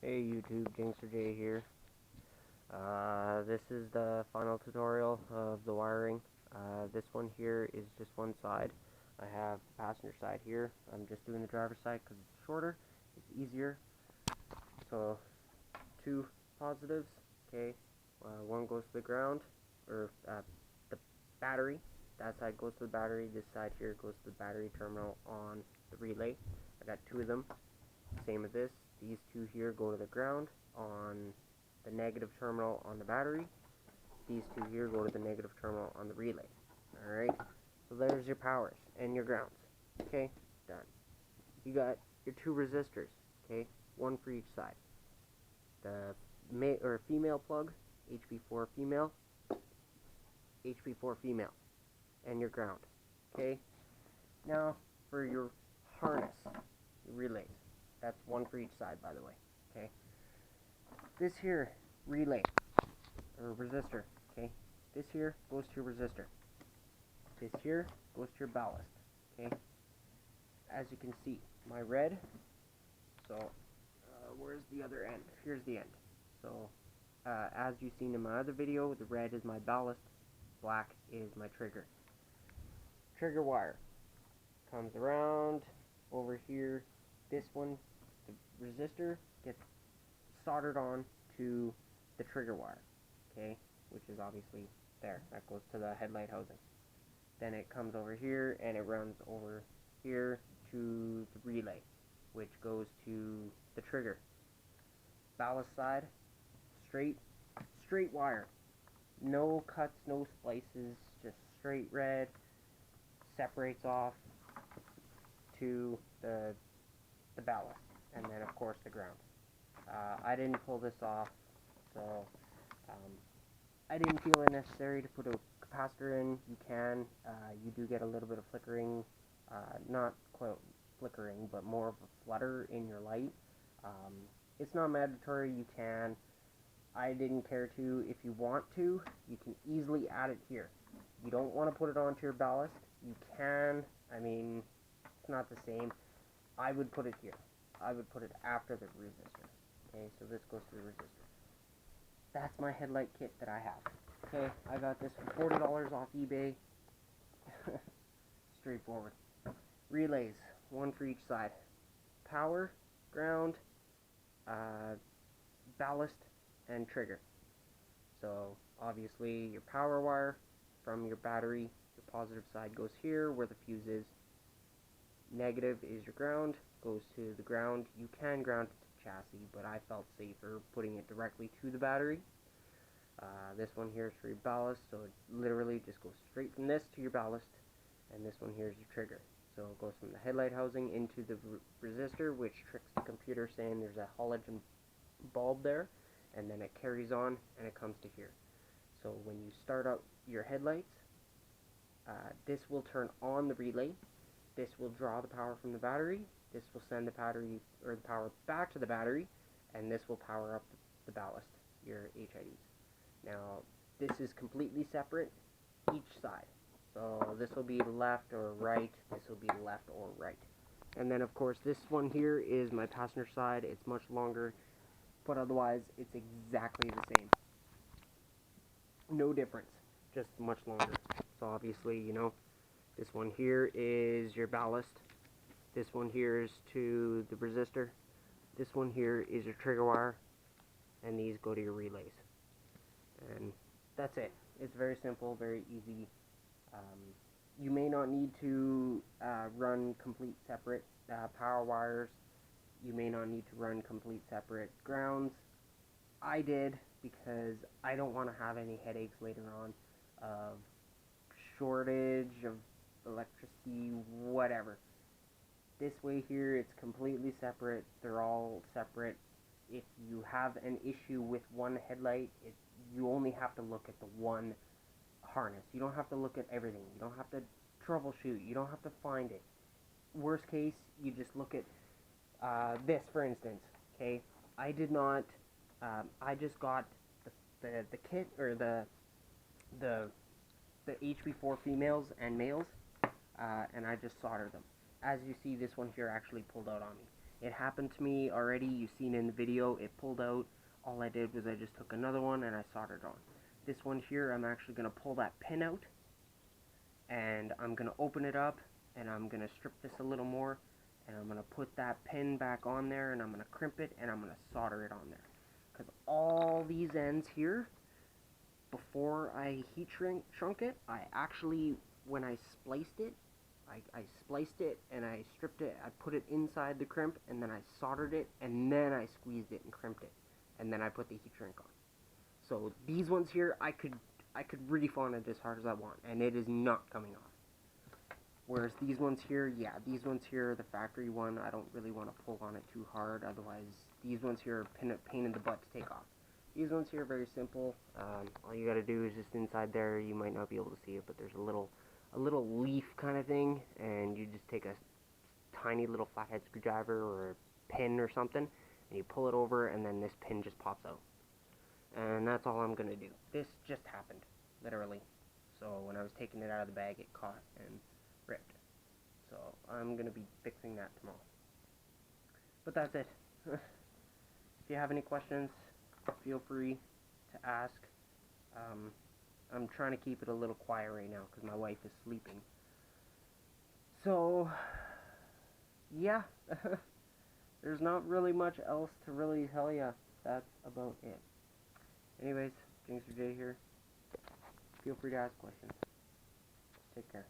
Hey YouTube, Gangster J here. This is the final tutorial of the wiring. This one here is just one side. I have the passenger side here. I'm just doing the driver's side because it's shorter, it's easier. So, two positives, okay. One goes to the ground, or the battery. That side goes to the battery. This side here goes to the battery terminal on the relay. I got two of them. Same as this. These two here go to the ground on the negative terminal on the battery. These two here go to the negative terminal on the relay. Alright? So there's your powers and your grounds. Okay? Done. You got your two resistors. Okay? One for each side. The female plug, HP4 female, HP4 female, and your ground. Okay? Now, for your harness, your relays. That's one for each side, by the way. Okay? This here, relay, or resistor, okay? This here goes to your resistor. This here goes to your ballast, okay? As you can see, my red, so, where's the other end? Here's the end. So, as you've seen in my other video, the red is my ballast, black is my trigger. Trigger wire comes around over here. This one, the resistor gets soldered on to the trigger wire, okay, which is obviously there. That goes to the headlight housing. Then it comes over here and it runs over here to the relay, which goes to the trigger. Ballast side, straight wire. No cuts, no splices, just straight red. Separates off to the ballast, and then of course the ground. I didn't pull this off, so I didn't feel it necessary to put a capacitor in. You can. You do get a little bit of flickering, not quite flickering, but more of a flutter in your light. It's not mandatory. You can. I didn't care to. If you want to, you can easily add it here. You don't want to put it onto your ballast. You can. I mean, it's not the same. I would put it here. I would put it after the resistor. Okay, so this goes to the resistor. That's my headlight kit that I have. Okay, I got this for $40 off eBay. Straightforward. Relays, one for each side. Power, ground, ballast, and trigger. So, obviously, your power wire from your battery, your positive side goes here where the fuse is. Negative is your ground, goes to the ground. You can ground it to the chassis, but I felt safer putting it directly to the battery. This one here is for your ballast, so it literally just goes straight from this to your ballast, and this one here is your trigger. So it goes from the headlight housing into the resistor, which tricks the computer saying there's a halogen bulb there, and then it carries on and it comes to here. So when you start up your headlights, this will turn on the relay. This will draw the power from the battery. This will send the battery, or the power back to the battery, and this will power up the ballast, your HIDs. Now, this is completely separate, each side. So this will be left or right, this will be left or right. And then, of course, this one here is my passenger side. It's much longer, but otherwise, it's exactly the same. No difference, just much longer. So obviously, you know, this one here is your ballast. This one here is to the resistor. This one here is your trigger wire. And these go to your relays. And that's it. It's very simple, very easy. You may not need to run complete separate power wires. You may not need to run complete separate grounds. I did because I don't want to have any headaches later on of shortage of electricity, whatever. This way here, it's completely separate. They're all separate. If you have an issue with one headlight, you only have to look at the one harness. You don't have to look at everything. You don't have to troubleshoot. You don't have to find it. Worst case, you just look at this, for instance. Okay, I did not. I just got the kit, or the HP4 females and males, and I just soldered them. As you see, this one here actually pulled out on me. It happened to me already. You've seen in the video, it pulled out. All I did was I just took another one and I soldered on. This one here, I'm actually going to pull that pin out, and I'm going to open it up, and I'm going to strip this a little more, and I'm going to put that pin back on there, and I'm going to crimp it, and I'm going to solder it on there. Because all these ends here, before I heat shrunk it, I actually, when I spliced it, I spliced it and I stripped it, I put it inside the crimp, and then I soldered it, and then I squeezed it and crimped it, and then I put the heat shrink on. So these ones here, I could refon it as hard as I want, and it is not coming off. Whereas these ones here, yeah, these ones here, the factory one, I don't really want to pull on it too hard, otherwise these ones here are pain in the butt to take off. These ones here are very simple. All you gotta do is just inside there, you might not be able to see it, but there's a little leaf kind of thing, and you just take a tiny little flathead screwdriver or a pin or something, and you pull it over, and then this pin just pops out. And that's all I'm gonna do. This just happened, literally. So when I was taking it out of the bag, it caught and ripped. So I'm gonna be fixing that tomorrow. But that's it. If you have any questions, feel free to ask. I'm trying to keep it a little quiet right now because my wife is sleeping. So, yeah. There's not really much else to really tell you. That's about it. Anyways, Gangster Jay here. Feel free to ask questions. Take care.